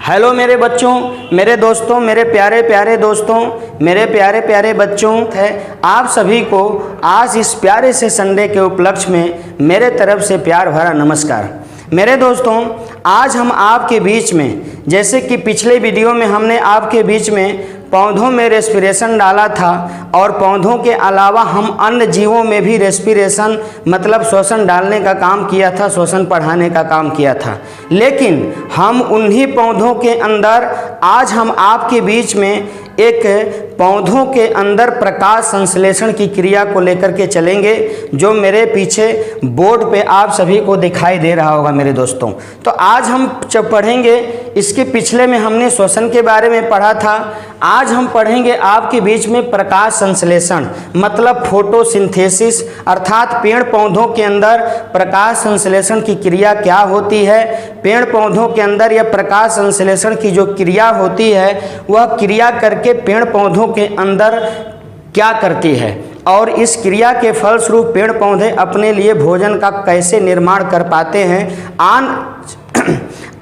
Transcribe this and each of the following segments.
Hello मेरे बच्चों, मेरे दोस्तों, मेरे प्यारे प्यारे दोस्तों, मेरे प्यारे प्यारे बच्चों है आप सभी को आज इस प्यारे से संडे के उपलक्ष्य में मेरे तरफ से प्यार भरा नमस्कार। मेरे दोस्तों, आज हम आपके बीच में, जैसे कि पिछले वीडियो में हमने आपके बीच में पौधों में रेस्पिरेशन डाला था और पौधों के अलावा हम अन्य जीवों में भी रेस्पिरेशन मतलब श्वसन डालने का काम किया था, श्वसन पढ़ाने का काम किया था। लेकिन हम उन्हीं पौधों के अंदर आज हम आपके बीच में एक पौधों के अंदर प्रकाश संश्लेषण की क्रिया को लेकर के चलेंगे, जो मेरे पीछे बोर्ड पे आप सभी को दिखाई दे रहा होगा मेरे दोस्तों। तो आज हम पढ़ेंगे, इसके पिछले में हमने श्वसन के बारे में पढ़ा था, आज हम पढ़ेंगे आपके बीच में प्रकाश संश्लेषण मतलब फोटोसिंथेसिस, अर्थात पेड़ पौधों के अंदर प्रकाश संश्लेषण की क्रिया क्या होती है। पेड़ पौधों के अंदर यह प्रकाश संश्लेषण की जो क्रिया होती है वह क्रिया करके पेड़ पौधों के अंदर क्या करती है और इस क्रिया के फलस्वरूप पेड़ पौधे अपने लिए भोजन का कैसे निर्माण कर पाते हैं।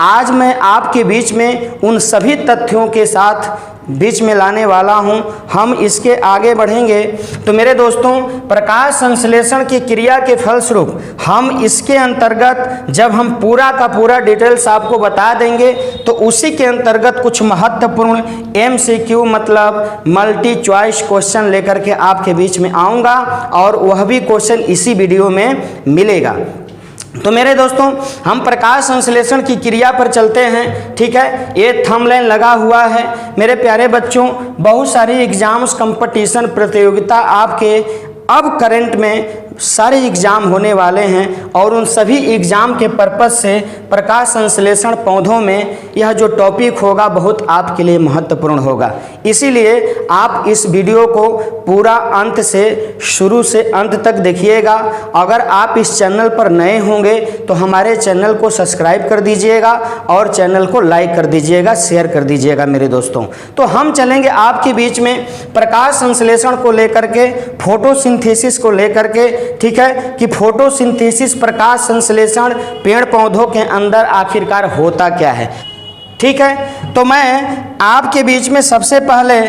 आज मैं आपके बीच में उन सभी तथ्यों के साथ बीच में लाने वाला हूं। हम इसके आगे बढ़ेंगे तो मेरे दोस्तों, प्रकाश संश्लेषण की क्रिया के फलस्वरूप हम इसके अंतर्गत जब हम पूरा का पूरा डिटेल्स आपको बता देंगे तो उसी के अंतर्गत कुछ महत्वपूर्ण MCQ मतलब मल्टी चॉइस क्वेश्चन लेकर के आपके बीच में आऊँगा और वह भी क्वेश्चन इसी वीडियो में मिलेगा। तो मेरे दोस्तों, हम प्रकाश संश्लेषण की क्रिया पर चलते हैं, ठीक है। ये थंबनेल लगा हुआ है मेरे प्यारे बच्चों। बहुत सारी एग्जाम्स कंपटीशन प्रतियोगिता आपके अब करंट में सारे एग्ज़ाम होने वाले हैं और उन सभी एग्ज़ाम के पर्पज़ से प्रकाश संश्लेषण पौधों में यह जो टॉपिक होगा बहुत आपके लिए महत्वपूर्ण होगा। इसीलिए आप इस वीडियो को पूरा अंत से शुरू से अंत तक देखिएगा। अगर आप इस चैनल पर नए होंगे तो हमारे चैनल को सब्सक्राइब कर दीजिएगा और चैनल को लाइक कर दीजिएगा, शेयर कर दीजिएगा मेरे दोस्तों। तो हम चलेंगे आपके बीच में प्रकाश संश्लेषण को लेकर के, फोटोसिंथेसिस को लेकर के, ठीक है, कि फोटोसिंथेसिस प्रकाश संश्लेषण पेड़ पौधों के अंदर आखिरकार होता क्या है, ठीक है। तो मैं आपके बीच में सबसे पहले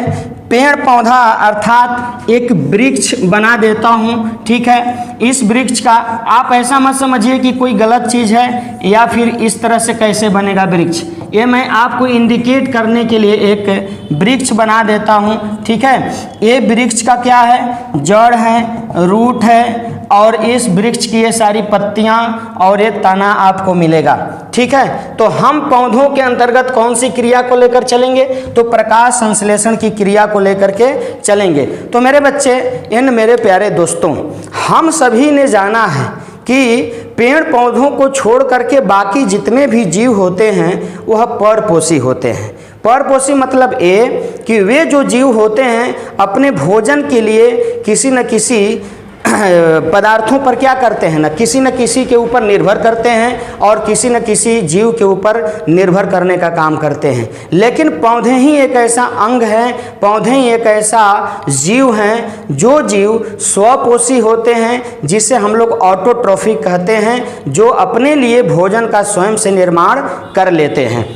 पेड़ पौधा अर्थात एक वृक्ष बना देता हूँ, ठीक है। इस वृक्ष का आप ऐसा मत समझिए कि कोई गलत चीज़ है या फिर इस तरह से कैसे बनेगा वृक्ष, ये मैं आपको इंडिकेट करने के लिए एक वृक्ष बना देता हूँ, ठीक है। ये वृक्ष का क्या है, जड़ है, रूट है और इस वृक्ष की ये सारी पत्तियाँ और ये तना आपको मिलेगा, ठीक है। तो हम पौधों के अंतर्गत कौन सी क्रिया को लेकर चलेंगे, तो प्रकाश संश्लेषण की क्रिया को लेकर के चलेंगे। तो मेरे बच्चे, इन मेरे प्यारे दोस्तों, हम सभी ने जाना है कि पेड़ पौधों को छोड़ करके बाकी जितने भी जीव होते हैं वह परपोषी होते हैं। परपोषी मतलब ये कि वे जो जीव होते हैं अपने भोजन के लिए किसी न किसी पदार्थों पर क्या करते हैं ना, किसी न किसी के ऊपर निर्भर करते हैं और किसी न किसी जीव के ऊपर निर्भर करने का काम करते हैं। लेकिन पौधे ही एक ऐसा अंग है, पौधे ही एक ऐसा जीव हैं जो जीव स्वपोषी होते हैं, जिसे हम लोग ऑटोट्रॉफिक कहते हैं, जो अपने लिए भोजन का स्वयं से निर्माण कर लेते हैं।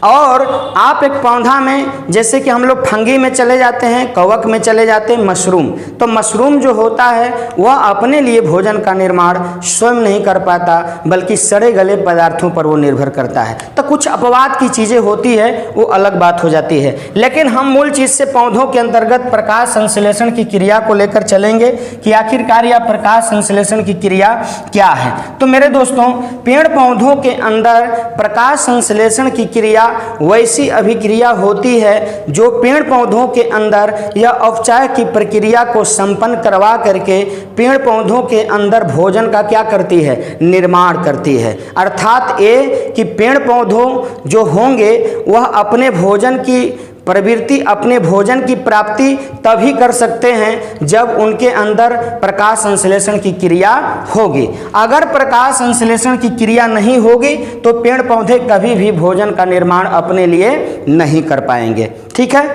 और आप एक पौधा में, जैसे कि हम लोग फंगी में चले जाते हैं, कवक में चले जाते हैं, मशरूम, तो मशरूम जो होता है वह अपने लिए भोजन का निर्माण स्वयं नहीं कर पाता बल्कि सड़े गले पदार्थों पर वो निर्भर करता है। तो कुछ अपवाद की चीज़ें होती है, वो अलग बात हो जाती है। लेकिन हम मूल चीज़ से पौधों के अंतर्गत प्रकाश संश्लेषण की क्रिया को लेकर चलेंगे कि आखिरकार यह प्रकाश संश्लेषण की क्रिया क्या है। तो मेरे दोस्तों, पेड़ पौधों के अंदर प्रकाश संश्लेषण की क्रिया वैसी अभिक्रिया होती है जो पेड़ पौधों के अंदर यह अपचाय की प्रक्रिया को संपन्न करवा करके पेड़ पौधों के अंदर भोजन का क्या करती है, निर्माण करती है। अर्थात ये कि पेड़ पौधों जो होंगे वह अपने भोजन की प्रवृत्ति, अपने भोजन की प्राप्ति तभी कर सकते हैं जब उनके अंदर प्रकाश संश्लेषण की क्रिया होगी। अगर प्रकाश संश्लेषण की क्रिया नहीं होगी तो पेड़ पौधे कभी भी भोजन का निर्माण अपने लिए नहीं कर पाएंगे, ठीक है।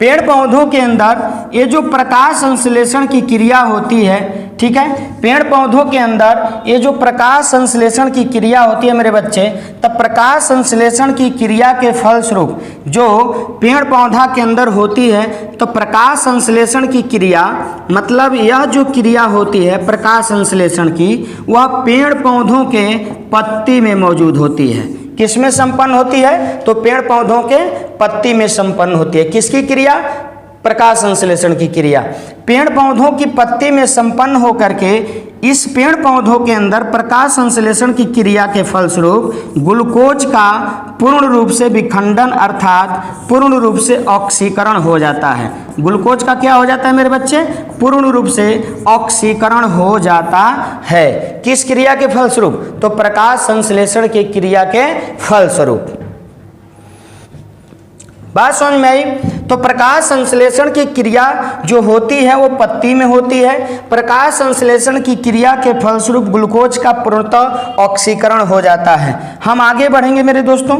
पेड़ पौधों के अंदर ये जो प्रकाश संश्लेषण की क्रिया होती है, ठीक है, पेड़ पौधों के अंदर ये जो प्रकाश संश्लेषण की क्रिया होती है मेरे बच्चे, तब प्रकाश संश्लेषण की क्रिया के फलस्वरूप जो पेड़ पौधा के अंदर होती है, तो प्रकाश संश्लेषण की क्रिया मतलब यह जो क्रिया होती है प्रकाश संश्लेषण की, वह पेड़ पौधों के पत्ती में मौजूद होती है। किस में संपन्न होती है? तो पेड़ पौधों के पत्ती में संपन्न होती है। किसकी क्रिया? प्रकाश संश्लेषण की क्रिया। पेड़ पौधों की पत्ती में संपन्न होकर के इस पेड़ पौधों के अंदर प्रकाश संश्लेषण की क्रिया के फलस्वरूप ग्लूकोज का पूर्ण रूप से विखंडन अर्थात पूर्ण रूप से ऑक्सीकरण हो जाता है। ग्लूकोज का क्या हो जाता है मेरे बच्चे? पूर्ण रूप से ऑक्सीकरण हो जाता है। किस क्रिया के फलस्वरूप? तो प्रकाश संश्लेषण की क्रिया के फलस्वरूप। बात समझ में आई? तो प्रकाश संश्लेषण की क्रिया जो होती है वो पत्ती में होती है। प्रकाश संश्लेषण की क्रिया के फलस्वरूप ग्लूकोज का पूर्णतः ऑक्सीकरण हो जाता है। हम आगे बढ़ेंगे मेरे दोस्तों।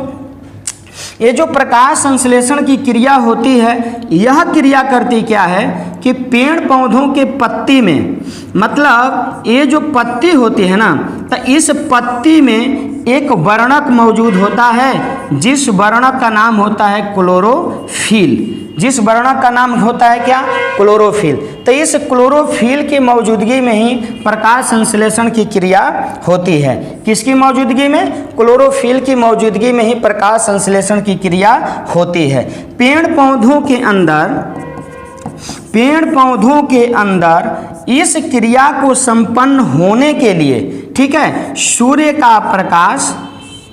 ये जो प्रकाश संश्लेषण की क्रिया होती है, यह क्रिया करती क्या है कि पेड़ पौधों के पत्ती में, मतलब ये जो पत्ती होती है ना, तो इस पत्ती में एक वर्णक मौजूद होता है, जिस वर्णक का नाम होता है क्लोरोफिल। जिस वर्णक का नाम होता है क्या? क्लोरोफिल। तो इस क्लोरोफिल की मौजूदगी में ही प्रकाश संश्लेषण की क्रिया होती है। किसकी मौजूदगी में? क्लोरोफिल की मौजूदगी में ही प्रकाश संश्लेषण की क्रिया होती है। पेड़ पौधों के अंदर इस क्रिया को संपन्न होने के लिए, ठीक है, सूर्य का प्रकाश,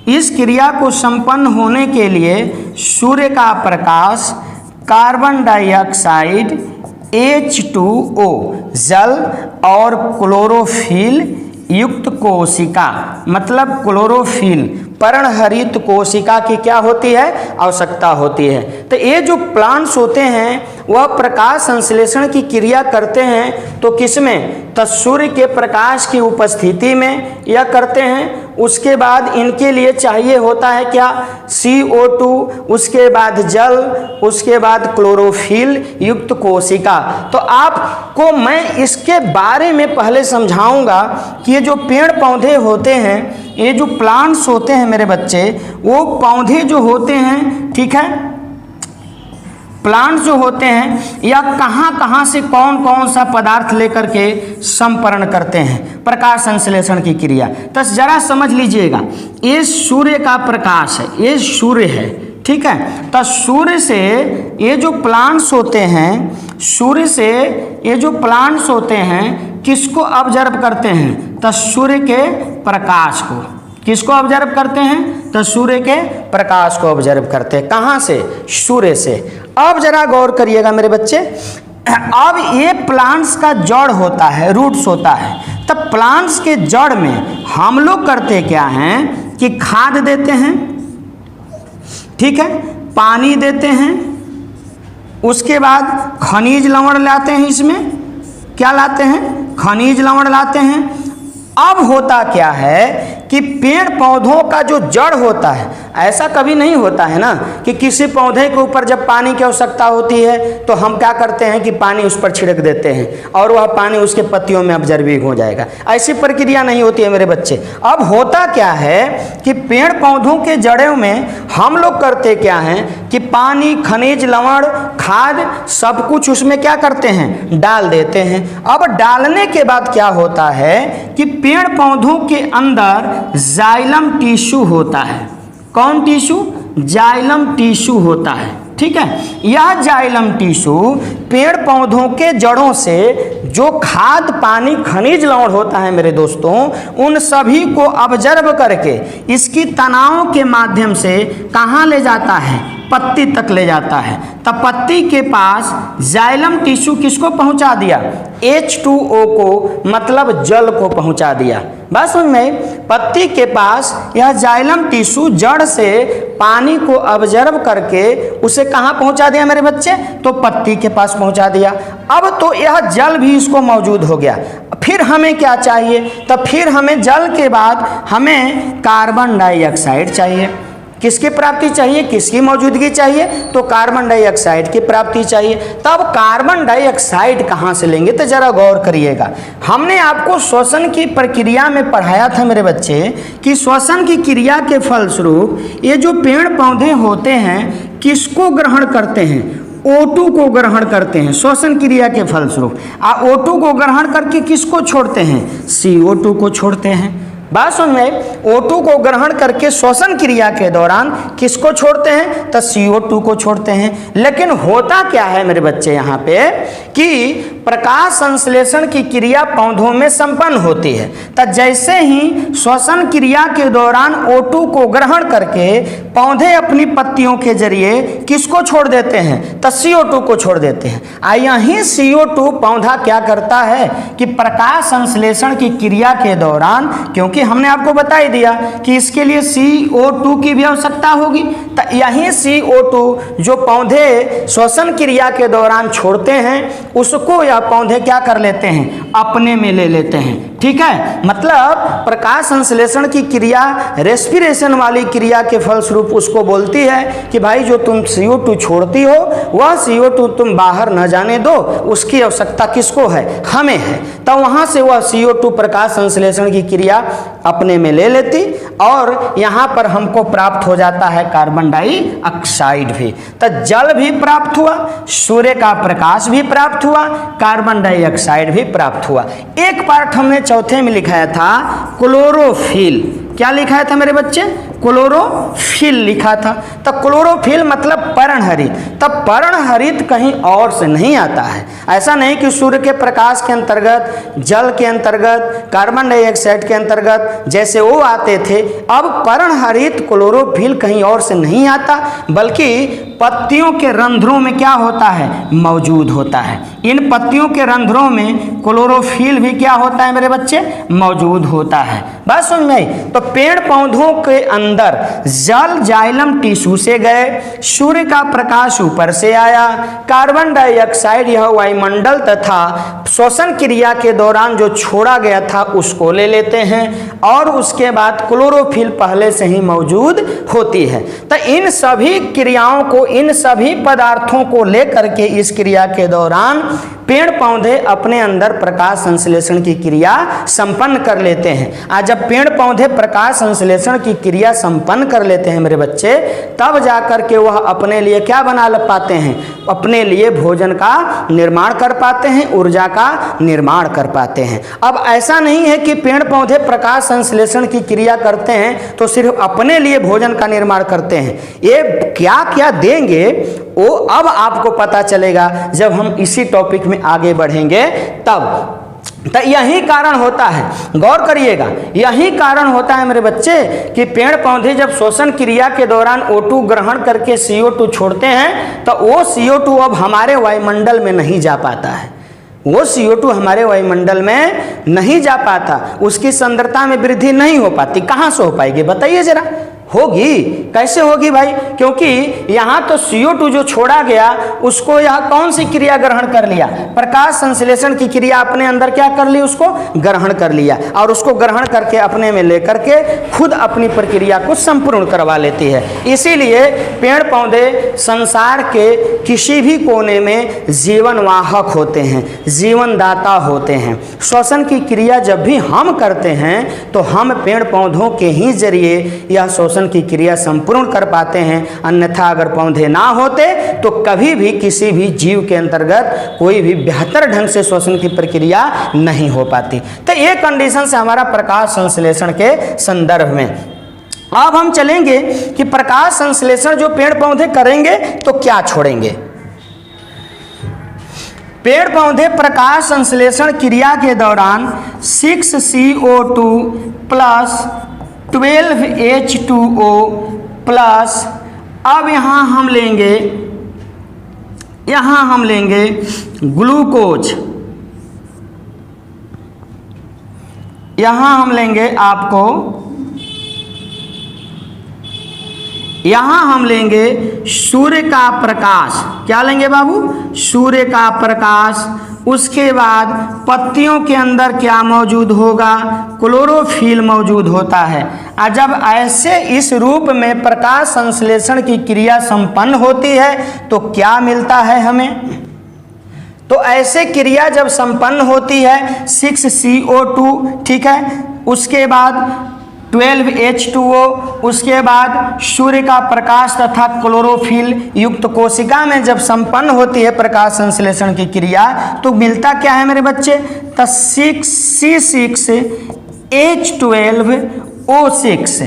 इस क्रिया को संपन्न होने के लिए सूर्य का प्रकाश, कार्बन डाइऑक्साइड, H2O जल और क्लोरोफिल युक्त कोशिका, मतलब क्लोरोफिल पर्णहरित कोशिका की क्या होती है? आवश्यकता होती है। तो ये जो प्लांट्स होते हैं वह प्रकाश संश्लेषण की क्रिया करते हैं, तो किसमें? तो सूर्य के प्रकाश की उपस्थिति में यह करते हैं। उसके बाद इनके लिए चाहिए होता है क्या? CO2, उसके बाद जल, उसके बाद क्लोरोफिल युक्त कोशिका। तो आपको मैं इसके बारे में पहले समझाऊंगा कि ये जो पेड़ पौधे होते हैं, ये जो प्लांट्स होते हैं मेरे बच्चे, वो पौधे जो होते हैं, ठीक है, प्लांट्स जो होते हैं, या कहाँ से कौन कौन सा पदार्थ लेकर के संपरण करते हैं प्रकाश संश्लेषण की क्रिया। तो जरा समझ लीजिएगा, ये सूर्य का प्रकाश है, ये सूर्य है, ठीक है। तो सूर्य से ये जो प्लांट्स होते हैं, सूर्य से ये जो प्लांट्स होते हैं किसको ऑब्जर्व करते हैं? तो सूर्य के प्रकाश को। किसको ऑब्जर्व करते हैं? तो सूर्य के प्रकाश को ऑब्जर्व करते हैं। कहाँ से? सूर्य से। अब जरा गौर करिएगा मेरे बच्चे, अब ये प्लांट्स का जड़ होता है, रूट्स होता है। तब प्लांट्स के जड़ में हम लोग करते क्या हैं कि खाद देते हैं, ठीक है, पानी देते हैं, उसके बाद खनिज लवण लाते हैं। इसमें क्या लाते हैं? खनिज लवण लाते हैं। अब होता क्या है कि पेड़ पौधों का जो जड़ होता है, ऐसा कभी नहीं होता है ना कि किसी पौधे के ऊपर जब पानी की आवश्यकता होती है तो हम क्या करते हैं कि पानी उस पर छिड़क देते हैं और वह पानी उसके पत्तियों में अब्जर्विंग हो जाएगा। ऐसी प्रक्रिया नहीं होती है मेरे बच्चे। अब होता क्या है कि पेड़ पौधों के जड़ों में हम लोग करते क्या हैं कि पानी, खनिज लवण, खाद सब कुछ उसमें क्या करते हैं? डाल देते हैं। अब डालने के बाद क्या होता है कि पेड़ पौधों के अंदर जाइलम टिश्यू होता है। कौन टिश्यू? जाइलम टिश्यू होता है, ठीक है। यह जाइलम टिश्यू पेड़ पौधों के जड़ों से जो खाद, पानी, खनिज लवण होता है मेरे दोस्तों, उन सभी को ऑब्जर्व करके इसकी तनाव के माध्यम से कहाँ ले जाता है? पत्ती तक ले जाता है। तब पत्ती के पास जाइलम टिश्यू किसको पहुंचा दिया? H2O को, मतलब जल को पहुंचा दिया। बस समझ में? पत्ती के पास यह जाइलम टिश्यू जड़ से पानी को ऑब्जर्व करके उसे कहाँ पहुंचा दिया मेरे बच्चे? तो पत्ती के पास पहुंचा दिया। अब तो यह जल भी इसको मौजूद हो गया। फिर हमें क्या चाहिए? तो फिर हमें जल के बाद हमें कार्बन डाइऑक्साइड चाहिए। किसकी प्राप्ति चाहिए, किसकी मौजूदगी चाहिए, तो कार्बन डाइऑक्साइड की प्राप्ति चाहिए। तब कार्बन डाइऑक्साइड कहाँ से लेंगे, तो जरा गौर करिएगा। हमने आपको श्वसन की प्रक्रिया में पढ़ाया था मेरे बच्चे कि श्वसन की क्रिया के फलस्वरूप ये जो पेड़ पौधे होते हैं किसको ग्रहण करते हैं, O2 को ग्रहण करते हैं श्वसन क्रिया के फलस्वरूप। O2 को ग्रहण करके किसको छोड़ते हैं, CO2 को छोड़ते हैं। बात समझ में, O2 को ग्रहण करके श्वसन क्रिया के दौरान किसको छोड़ते हैं, तो CO2 को छोड़ते हैं। लेकिन होता क्या है मेरे बच्चे यहाँ पे कि प्रकाश संश्लेषण की क्रिया पौधों में संपन्न होती है। तो जैसे ही श्वसन क्रिया के दौरान O2 को ग्रहण करके पौधे अपनी पत्तियों के जरिए किसको छोड़ देते हैं, तो CO2 को छोड़ देते हैं। यही CO2 पौधा क्या करता है कि प्रकाश संश्लेषण की क्रिया के दौरान, क्योंकि हमने आपको बता ही दिया कि इसके लिए CO2 की भी आवश्यकता होगी, तो यही CO2 जो पौधे श्वसन क्रिया के दौरान छोड़ते हैं उसको यह पौधे क्या कर लेते हैं, अपने में ले लेते हैं। ठीक है, मतलब प्रकाश संश्लेषण की क्रिया रेस्पिरेशन वाली क्रिया के फलस्वरूप उसको बोलती है कि भाई जो तुम CO2 छोड़ती हो वह CO2 तुम बाहर न जाने दो, उसकी आवश्यकता किसको है, हमें है। तो वहां से वह CO2 प्रकाश संश्लेषण की क्रिया अपने में ले लेती और यहाँ पर हमको प्राप्त हो जाता है कार्बन डाइऑक्साइड भी। तो जल भी प्राप्त हुआ, सूर्य का प्रकाश भी प्राप्त हुआ, कार्बन डाइऑक्साइड भी प्राप्त हुआ। एक पार्ट हमने चौथे में लिखाया था क्लोरोफिल। क्या लिखा था मेरे बच्चे, क्लोरोफिल लिखा था। तो क्लोरोफिल मतलब पर्णहरित। तब पर्णहरित कहीं और से नहीं आता है। ऐसा नहीं कि सूर्य के प्रकाश के अंतर्गत, जल के अंतर्गत, कार्बन डाइऑक्साइड के अंतर्गत जैसे वो आते थे, अब पर्णहरित क्लोरोफिल कहीं और से नहीं आता, बल्कि पत्तियों के रंध्रों में क्या होता है, मौजूद होता है। इन पत्तियों के रंध्रों में क्लोरोफिल भी क्या होता है मेरे बच्चे, मौजूद होता है। बात समझ में आई। तो पेड़ पौधों के अंदर जल जाइलम टिश्यू से गए, सूर्य का प्रकाश ऊपर से आया, कार्बन डाइऑक्साइड यह वायुमंडल तथा श्वसन क्रिया के दौरान जो छोड़ा गया था उसको ले लेते हैं और उसके बाद क्लोरोफिल पहले से ही मौजूद होती है। तो इन सभी क्रियाओं को, इन सभी पदार्थों को लेकर के इस क्रिया के दौरान पेड़ पौधे अपने अंदर प्रकाश संश्लेषण की क्रिया संपन्न कर लेते हैं। आज जब पेड़ पौधे प्रकाश संश्लेषण की क्रिया संपन्न कर लेते हैं मेरे बच्चे, तब जाकर के वह अपने लिए क्या बना पाते हैं, अपने लिए भोजन का निर्माण कर पाते हैं, ऊर्जा का निर्माण कर पाते हैं। अब ऐसा नहीं है कि पेड़ पौधे प्रकाश संश्लेषण की क्रिया करते हैं तो सिर्फ अपने लिए भोजन का निर्माण करते हैं। ये क्या क्या देंगे वो अब आपको पता चलेगा जब हम इसी टॉपिक में आगे बढ़ेंगे तब। तो यही कारण होता है, गौर करिएगा, यही कारण होता है मेरे बच्चे कि पेड़ पौधे जब श्वसन क्रिया के दौरान O2 ग्रहण करके CO2 छोड़ते हैं तो वो CO2 अब हमारे वायुमंडल में नहीं जा पाता है। वो CO2 हमारे वायुमंडल में नहीं जा पाता, उसकी सांद्रता में वृद्धि नहीं हो पाती। कहाँ से हो पाएगी बताइए जरा, होगी कैसे होगी भाई, क्योंकि यहाँ तो CO2 जो छोड़ा गया उसको यहाँ कौन सी क्रिया ग्रहण कर लिया, प्रकाश संश्लेषण की क्रिया अपने अंदर क्या कर ली, उसको ग्रहण कर लिया और उसको ग्रहण करके अपने में लेकर के खुद अपनी प्रक्रिया को संपूर्ण करवा लेती है। इसीलिए पेड़ पौधे संसार के किसी भी कोने में जीवन वाहक होते हैं, जीवन दाता होते हैं। श्वसन की क्रिया जब भी हम करते हैं तो हम पेड़ पौधों के ही जरिए यह श्वसन की क्रिया संपूर्ण कर पाते हैं। अन्यथा अगर पौधे ना होते तो कभी भी किसी भी जीव के अंतर्गत कोई भी बेहतर ढंग से श्वसन की प्रक्रिया नहीं हो पाती। तो ये कंडीशन से हमारा प्रकाश संश्लेषण के संदर्भ में अब हम चलेंगे कि प्रकाश संश्लेषण जो पेड़ पौधे करेंगे तो क्या छोड़ेंगे। पेड़ पौधे प्रकाश संश्लेषण क्रिया के दौरान 6CO2 प्लस 12H2O प्लस, अब यहाँ हम लेंगे ग्लूकोज, यहाँ हम लेंगे आपको, यहाँ हम लेंगे सूर्य का प्रकाश। क्या लेंगे बाबू, सूर्य का प्रकाश। उसके बाद पत्तियों के अंदर क्या मौजूद होगा, क्लोरोफिल मौजूद होता है। जब ऐसे इस रूप में प्रकाश संश्लेषण की क्रिया संपन्न होती है तो क्या मिलता है हमें? तो ऐसे क्रिया जब संपन्न होती है 6CO2, ठीक है, उसके बाद 12H2O, उसके बाद सूर्य का प्रकाश तथा क्लोरोफिल युक्त कोशिका में जब संपन्न होती है प्रकाश संश्लेषण की क्रिया तो मिलता क्या है मेरे बच्चे? तो 6C6H12O6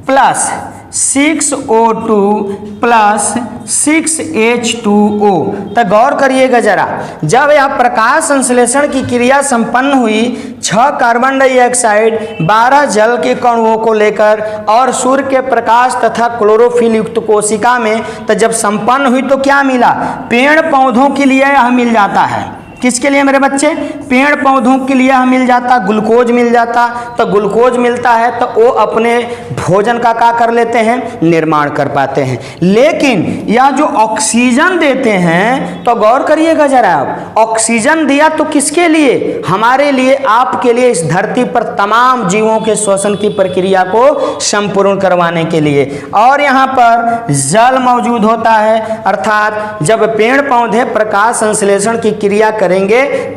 plus 6O2 plus 6H2O। तो गौर करिएगा जरा, जब यह प्रकाश संश्लेषण की क्रिया संपन्न हुई 6 कार्बन डाइऑक्साइड 12 जल के कणुओं को लेकर और सूर्य के प्रकाश तथा क्लोरोफिल युक्त कोशिका में, तो जब संपन्न हुई तो क्या मिला? पेड़ पौधों के लिए यह मिल जाता है। किसके लिए मेरे बच्चे? पेड़ पौधों के लिए मिल जाता, ग्लूकोज मिल जाता। तो ग्लूकोज मिलता है तो वो अपने भोजन का क्या कर लेते हैं? निर्माण कर पाते हैं। लेकिन यह जो ऑक्सीजन देते हैं, तो गौर करिएगा जरा आप, ऑक्सीजन दिया तो किसके लिए? हमारे लिए, आपके लिए, इस धरती पर तमाम जीवों के श्वसन की प्रक्रिया को संपूर्ण करवाने के लिए। और यहाँ पर जल मौजूद होता है, अर्थात जब पेड़ पौधे प्रकाश संश्लेषण की क्रिया करेंगे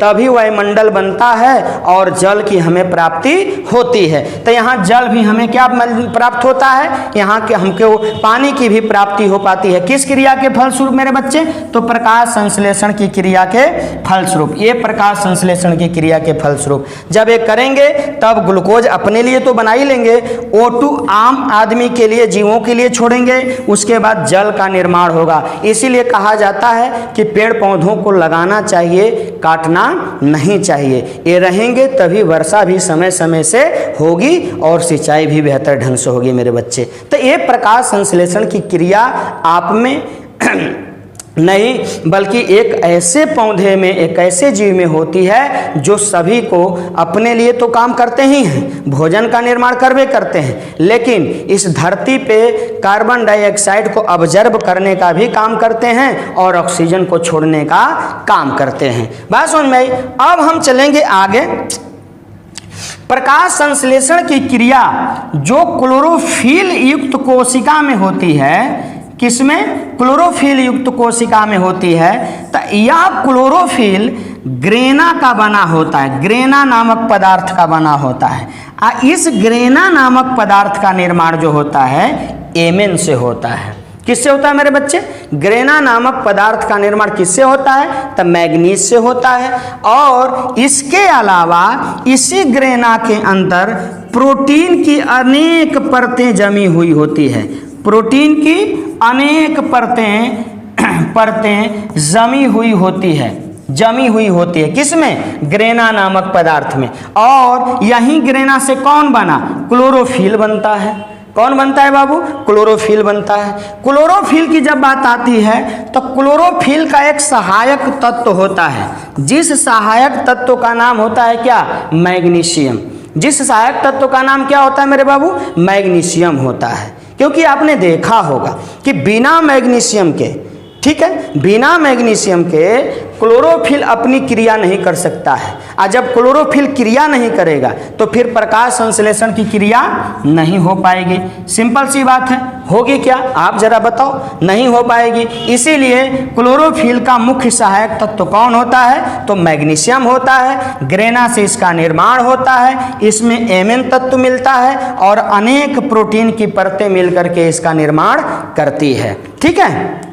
तभी वायुमंडल बनता है और जल की हमें प्राप्ति होती है। तो यहाँ जल भी हमें क्या प्राप्त होता है? यहाँ के हमको पानी की भी प्राप्ति हो पाती है। किस क्रिया के फलस्वरूप मेरे बच्चे? तो प्रकाश संश्लेषण की क्रिया के फलस्वरूप। ये प्रकाश संश्लेषण की क्रिया के फलस्वरूप जब ये करेंगे तब ग्लूकोज अपने लिए तो बना ही लेंगे, O2 आम आदमी के लिए, जीवों के लिए छोड़ेंगे, उसके बाद जल का निर्माण होगा। इसीलिए कहा जाता है कि पेड़ पौधों को लगाना चाहिए, काटना नहीं चाहिए। ये रहेंगे तभी वर्षा भी समय समय से होगी और सिंचाई भी बेहतर ढंग से होगी मेरे बच्चे। तो ये प्रकाश संश्लेषण की क्रिया आप में नहीं बल्कि एक ऐसे पौधे में, एक ऐसे जीव में होती है जो सभी को अपने लिए तो काम करते ही हैं, भोजन का निर्माण करवे करते हैं, लेकिन इस धरती पे कार्बन डाइऑक्साइड को ऑब्जर्व करने का भी काम करते हैं और ऑक्सीजन को छोड़ने का काम करते हैं। बात समझ में आई? अब हम चलेंगे आगे। प्रकाश संश्लेषण की क्रिया जो क्लोरोफिल युक्त कोशिका में होती है, किसमें? क्लोरोफिल युक्त कोशिका में होती है। तो यह क्लोरोफिल ग्रेना का बना होता है, ग्रेना नामक पदार्थ का बना होता है। इस ग्रेना नामक पदार्थ का निर्माण जो होता है एमेन से होता है। किससे होता है मेरे बच्चे? ग्रेना नामक पदार्थ का निर्माण किससे होता है? तो मैग्नीज से होता है। और इसके अलावा इसी ग्रेना के अंदर प्रोटीन की अनेक परतें जमी हुई होती है, प्रोटीन की अनेक परतें जमी हुई होती है। किसमें? ग्रेना नामक पदार्थ में। और यही ग्रेना से कौन बना? क्लोरोफिल बनता है। कौन बनता है बाबू? क्लोरोफिल बनता है। क्लोरोफिल की जब बात आती है तो क्लोरोफिल का एक सहायक तत्व होता है, जिस सहायक तत्व का नाम होता है क्या? मैग्नीशियम। जिस सहायक तत्व का नाम क्या होता है मेरे बाबू? मैग्नीशियम होता है। क्योंकि आपने देखा होगा कि बिना मैग्नीशियम के, ठीक है, बिना मैग्नीशियम के क्लोरोफिल अपनी क्रिया नहीं कर सकता है। और जब क्लोरोफिल क्रिया नहीं करेगा तो फिर प्रकाश संश्लेषण की क्रिया नहीं हो पाएगी। सिंपल सी बात है। होगी क्या? आप जरा बताओ। नहीं हो पाएगी। इसीलिए क्लोरोफिल का मुख्य सहायक तत्व कौन होता है? तो मैग्नीशियम होता है। ग्रेना से इसका निर्माण होता है, इसमें एमेन तत्व मिलता है और अनेक प्रोटीन की परतें मिलकर के इसका निर्माण करती है। ठीक है।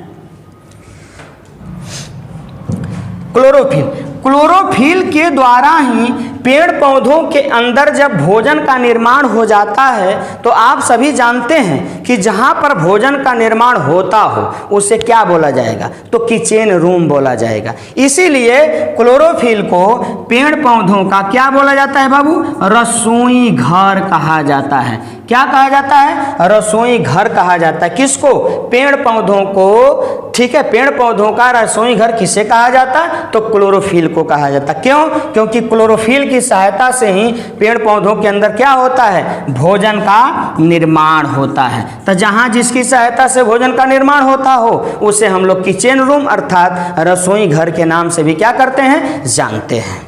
क्लोरोफिल के द्वारा ही पेड़ पौधों के अंदर जब भोजन का निर्माण हो जाता है तो आप सभी जानते हैं कि जहां पर भोजन का निर्माण होता हो उसे क्या बोला जाएगा? तो किचन रूम बोला जाएगा। इसीलिए क्लोरोफिल को पेड़ पौधों का क्या बोला जाता है बाबू? रसोई घर कहा जाता है। क्या कहा जाता है? रसोई घर कहा जाता है। किसको? पेड़ पौधों को। ठीक है। पेड़ पौधों का रसोई घर किसे कहा जाता है? तो क्लोरोफिल को कहा जाता है। क्यों? क्योंकि क्लोरोफिल की सहायता से ही पेड़ पौधों के अंदर क्या होता है? भोजन का निर्माण होता है। तो जहां जिसकी सहायता से भोजन का निर्माण होता हो उसे हम लोग किचन रूम अर्थात रसोई घर के नाम से भी क्या करते हैं? जानते हैं।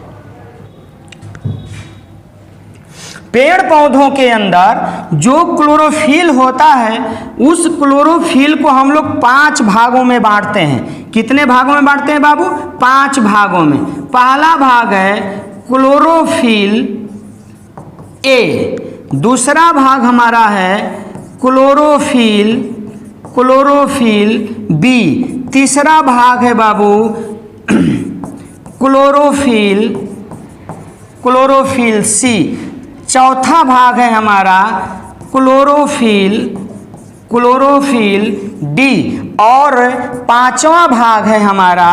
पेड़ पौधों के अंदर जो क्लोरोफिल होता है उस क्लोरोफिल को हम लोग 5 भागों में बांटते हैं। कितने भागों में बांटते हैं बाबू? 5 भागों में। पहला भाग है क्लोरोफिल ए, दूसरा भाग हमारा है क्लोरोफिल बी, तीसरा भाग है बाबू क्लोरोफिल सी, चौथा भाग है हमारा क्लोरोफिल डी, और 5वां भाग है हमारा,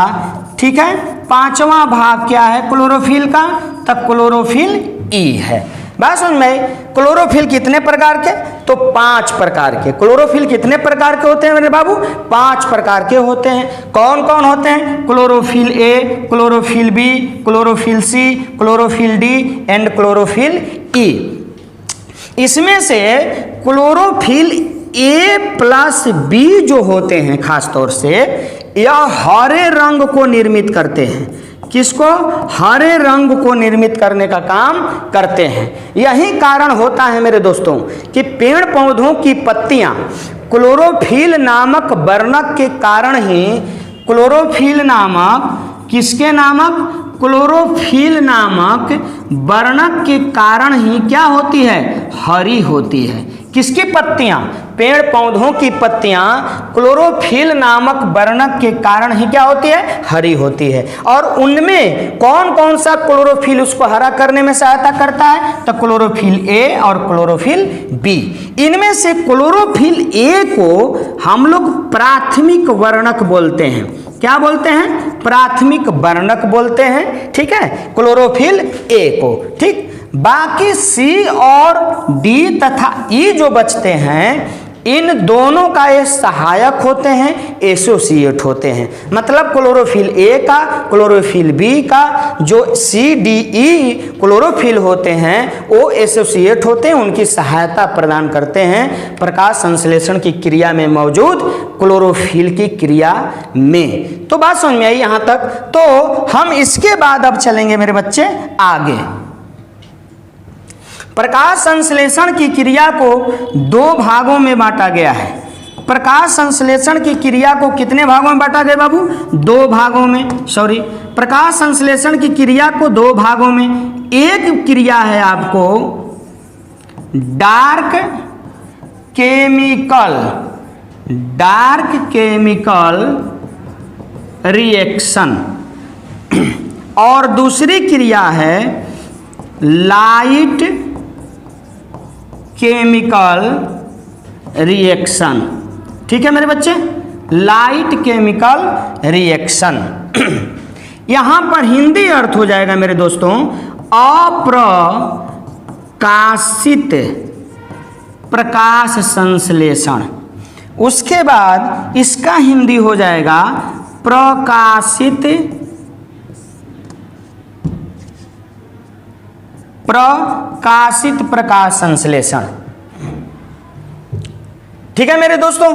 ठीक है, 5वां भाग क्या है क्लोरोफिल का? तब क्लोरोफिल ई है। बात समझ में? क्लोरोफिल कितने प्रकार के? तो 5 प्रकार के। क्लोरोफिल कितने प्रकार के होते हैं मेरे बाबू? 5 प्रकार के होते हैं। कौन कौन होते हैं? Chlorophyll A, chlorophyll B, chlorophyll C, chlorophyll D and chlorophyll E. इसमें से क्लोरोफिल ए प्लस बी जो होते हैं खास तौर से यह हरे रंग को निर्मित करते हैं। किसको? हरे रंग को निर्मित करने का काम करते हैं। यही कारण होता है मेरे दोस्तों कि पेड़ पौधों की पत्तियां क्लोरोफिल नामक वर्णक के कारण ही, क्लोरोफिल नामक, किसके नामक? क्लोरोफिल नामक वर्णक के कारण ही क्या होती है? हरी होती है। किसकी पत्तियां? पेड़ पौधों की पत्तियां क्लोरोफिल नामक वर्णक के कारण ही क्या होती है? हरी होती है। और उनमें कौन कौन सा क्लोरोफिल उसको हरा करने में सहायता करता है? तो क्लोरोफिल ए और क्लोरोफिल बी। इनमें से क्लोरोफिल ए को हम लोग प्राथमिक वर्णक बोलते हैं। क्या बोलते हैं? प्राथमिक वर्णक बोलते हैं, ठीक है, क्लोरोफिल ए को। ठीक, बाकी सी और डी तथा ई जो बचते हैं इन दोनों का ये सहायक होते हैं, एसोसिएट होते हैं। मतलब क्लोरोफिल ए का, क्लोरोफिल बी का जो सी डी ई क्लोरोफिल होते हैं वो एसोसिएट होते हैं, उनकी सहायता प्रदान करते हैं प्रकाश संश्लेषण की क्रिया में मौजूद क्लोरोफिल की क्रिया में। तो बात समझ में आई यहाँ तक? तो हम इसके बाद अब चलेंगे मेरे बच्चे आगे। प्रकाश संश्लेषण की क्रिया को 2 भागों में बांटा गया है। प्रकाश संश्लेषण की क्रिया को कितने भागों में बांटा गया बाबू? 2 भागों में। सॉरी, प्रकाश संश्लेषण की क्रिया को 2 भागों में। एक क्रिया है आपको डार्क केमिकल रिएक्शन, और दूसरी क्रिया है लाइट केमिकल रिएक्शन। ठीक है मेरे बच्चे, लाइट केमिकल रिएक्शन। यहां पर हिंदी अर्थ हो जाएगा मेरे दोस्तों अप्रकाशित प्रकाश संश्लेषण। उसके बाद इसका हिंदी हो जाएगा प्रकाशित प्रकाश संश्लेषण। ठीक है मेरे दोस्तों,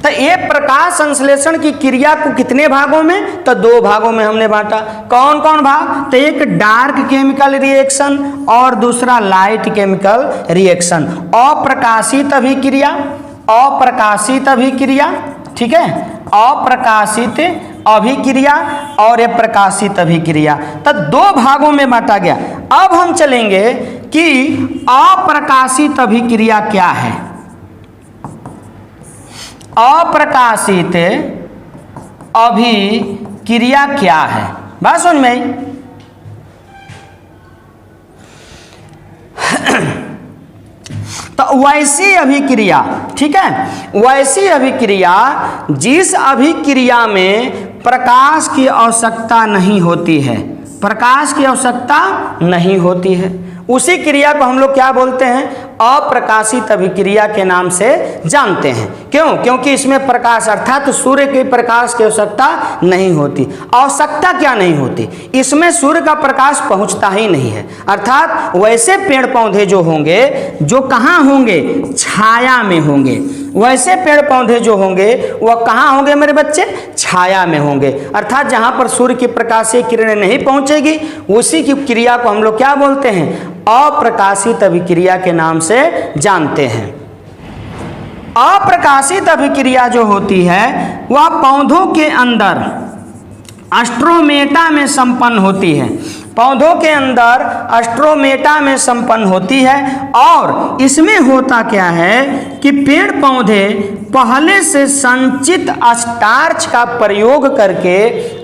तो ये प्रकाश संश्लेषण की क्रिया को कितने भागों में? तो 2 भागों में हमने बांटा। कौन कौन भाग? तो एक डार्क केमिकल रिएक्शन और दूसरा लाइट केमिकल रिएक्शन। अप्रकाशित अभिक्रिया, ठीक है, अप्रकाशित अभिक्रिया और ये प्रकाशित अभिक्रिया। तो 2 भागों में बांटा गया। अब हम चलेंगे कि अप्रकाशित अभिक्रिया क्या है। अप्रकाशित अभिक्रिया क्या है? बात समझ में आई? तो वैसी अभिक्रिया, ठीक है, वैसी अभिक्रिया जिस अभिक्रिया में प्रकाश की आवश्यकता नहीं होती है, प्रकाश की आवश्यकता नहीं होती है, उसी क्रिया को हम लोग क्या बोलते हैं? अप्रकाशित अभिक्रिया के नाम से जानते हैं। क्यों? क्योंकि इसमें प्रकाश अर्थात सूर्य के प्रकाश की आवश्यकता नहीं होती। आवश्यकता क्या नहीं होती? इसमें सूर्य का प्रकाश पहुंचता ही नहीं है। अर्थात वैसे पेड़ पौधे जो होंगे जो कहाँ होंगे? छाया में होंगे। वैसे पेड़ पौधे जो होंगे वह कहाँ होंगे मेरे बच्चे? छाया में होंगे। अर्थात जहाँ पर सूर्य की प्रकाशीय किरणें नहीं पहुँचेगी उसी की क्रिया को हम लोग क्या बोलते हैं? अप्रकाशित अभिक्रिया के नाम से जानते हैं। अप्रकाशित अभिक्रिया जो होती है वह पौधों के अंदर स्ट्रोमेटा में संपन्न होती है। पौधों के अंदर स्ट्रोमेटा में संपन्न होती है और इसमें होता क्या है कि पेड़ पौधे पहले से संचित स्टार्च का प्रयोग करके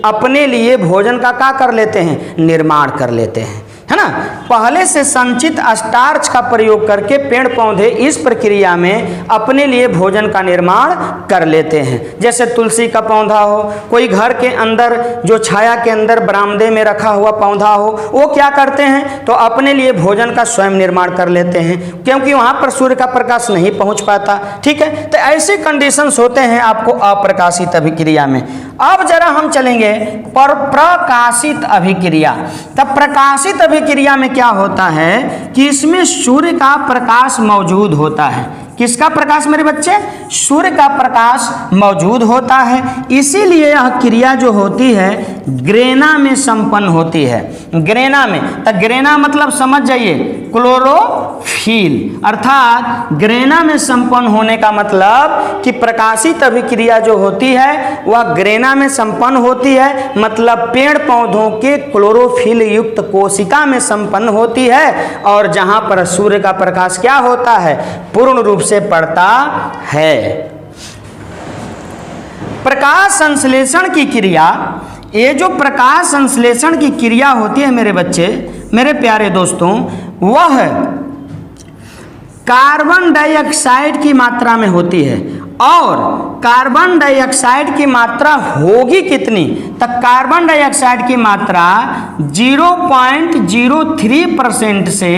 अपने लिए भोजन का क्या कर लेते हैं, निर्माण कर लेते हैं, है ना। पहले से संचित स्टार्च का प्रयोग करके पेड़ पौधे इस प्रक्रिया में अपने लिए भोजन का निर्माण कर लेते हैं। जैसे तुलसी का पौधा हो, कोई घर के अंदर जो छाया के अंदर बरामदे में रखा हुआ पौधा हो, वो क्या करते हैं तो अपने लिए भोजन का स्वयं निर्माण कर लेते हैं, क्योंकि वहां पर सूर्य का प्रकाश नहीं पहुंच पाता। ठीक है, तो ऐसे कंडीशंस होते हैं आपको अप्रकाशित अभिक्रिया में। अब जरा हम चलेंगे पर प्रकाशित अभिक्रिया। तब प्रकाशित अभिक्रिया में क्या होता है कि इसमें सूर्य का प्रकाश मौजूद होता है। किसका प्रकाश मेरे बच्चे? सूर्य का प्रकाश मौजूद होता है। इसीलिए यह क्रिया जो होती है ग्रेना में संपन्न होती है। ग्रेना में, तो ग्रेना मतलब समझ जाइए क्लोरोफिल, अर्थात ग्रेना में संपन्न होने का मतलब कि प्रकाशित अभिक्रिया जो होती है वह ग्रेना में संपन्न होती है, मतलब पेड़ पौधों के क्लोरोफिल युक्त कोशिका में संपन्न होती है, और जहां पर सूर्य का प्रकाश क्या होता है, पूर्ण रूप से पड़ता है। प्रकाश संश्लेषण की क्रिया, ये जो प्रकाश संश्लेषण की क्रिया होती है मेरे बच्चे, मेरे प्यारे दोस्तों, वह कार्बन डाइऑक्साइड की मात्रा में होती है। और कार्बन डाइऑक्साइड की मात्रा होगी कितनी, तो कार्बन डाइऑक्साइड की मात्रा 0.03% से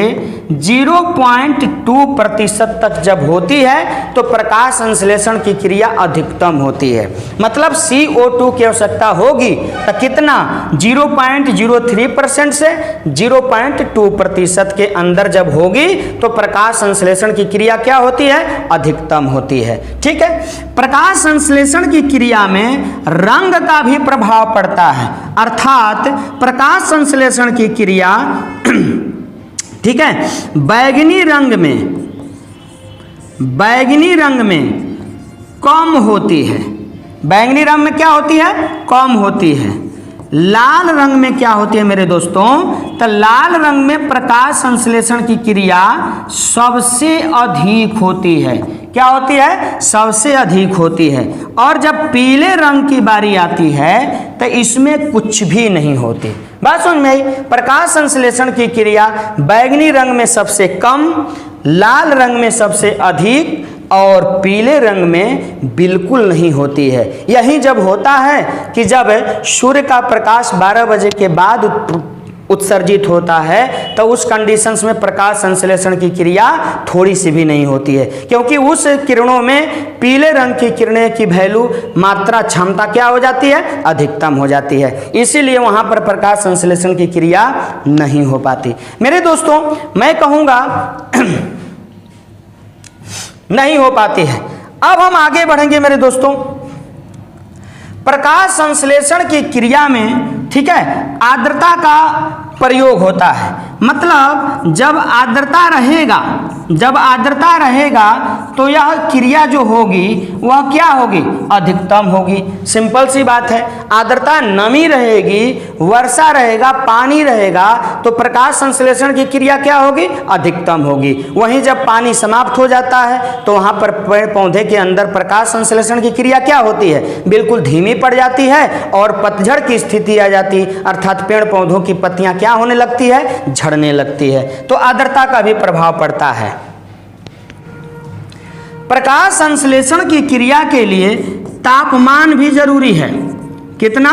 0.2% तक जब होती है तो प्रकाश संश्लेषण की क्रिया अधिकतम होती है। मतलब CO2 की आवश्यकता होगी तो कितना, 0.03% से 0.2% के अंदर जब होगी तो प्रकाश संश्लेषण की क्रिया क्या होती है, अधिकतम होती है। ठीक है, प्रकाश संश्लेषण की क्रिया में रंग का भी प्रभाव पड़ता है, अर्थात प्रकाश संश्लेषण की क्रिया ठीक है बैगनी रंग में कम होती है। बैगनी रंग में क्या होती है, कम होती है। लाल रंग में क्या होती है मेरे दोस्तों, तो लाल रंग में प्रकाश संश्लेषण की क्रिया सबसे अधिक होती है। क्या होती है, सबसे अधिक होती है। और जब पीले रंग की बारी आती है तो इसमें कुछ भी नहीं होती। बात समझ में आई? प्रकाश संश्लेषण की क्रिया बैगनी रंग में सबसे कम, लाल रंग में सबसे अधिक और पीले रंग में बिल्कुल नहीं होती है। यही जब होता है कि जब सूर्य का प्रकाश 12 बजे के बाद उत्सर्जित होता है तो उस कंडीशंस में प्रकाश संश्लेषण की क्रिया थोड़ी सी भी नहीं होती है, क्योंकि उस किरणों में पीले रंग की किरणें की वैल्यू मात्रा क्षमता क्या हो जाती है, अधिकतम हो जाती है। इसीलिए वहां पर प्रकाश संश्लेषण की क्रिया नहीं हो पाती। मेरे दोस्तों मैं कहूँगा नहीं हो पाती है। अब हम आगे बढ़ेंगे मेरे दोस्तों। प्रकाश संश्लेषण की क्रिया में ठीक है आर्द्रता का प्रयोग होता है। मतलब जब आर्द्रता रहेगा तो यह क्रिया जो होगी वह क्या होगी, अधिकतम होगी। सिंपल सी बात है, आर्द्रता नमी रहेगी, वर्षा रहेगा, पानी रहेगा तो प्रकाश संश्लेषण की क्रिया क्या होगी, अधिकतम होगी। वहीं जब पानी समाप्त हो जाता है तो वहां पर पेड़ पौधे के अंदर प्रकाश संश्लेषण की क्रिया क्या होती है, बिल्कुल धीमी पड़ जाती है और पतझड़ की स्थिति आ जाती, अर्थात पेड़ पौधों की पत्तियां क्या होने लगती है, झड़ने लगती है। तो आर्द्रता का भी प्रभाव पड़ता है। प्रकाश संश्लेषण की क्रिया के लिए तापमान भी जरूरी है। कितना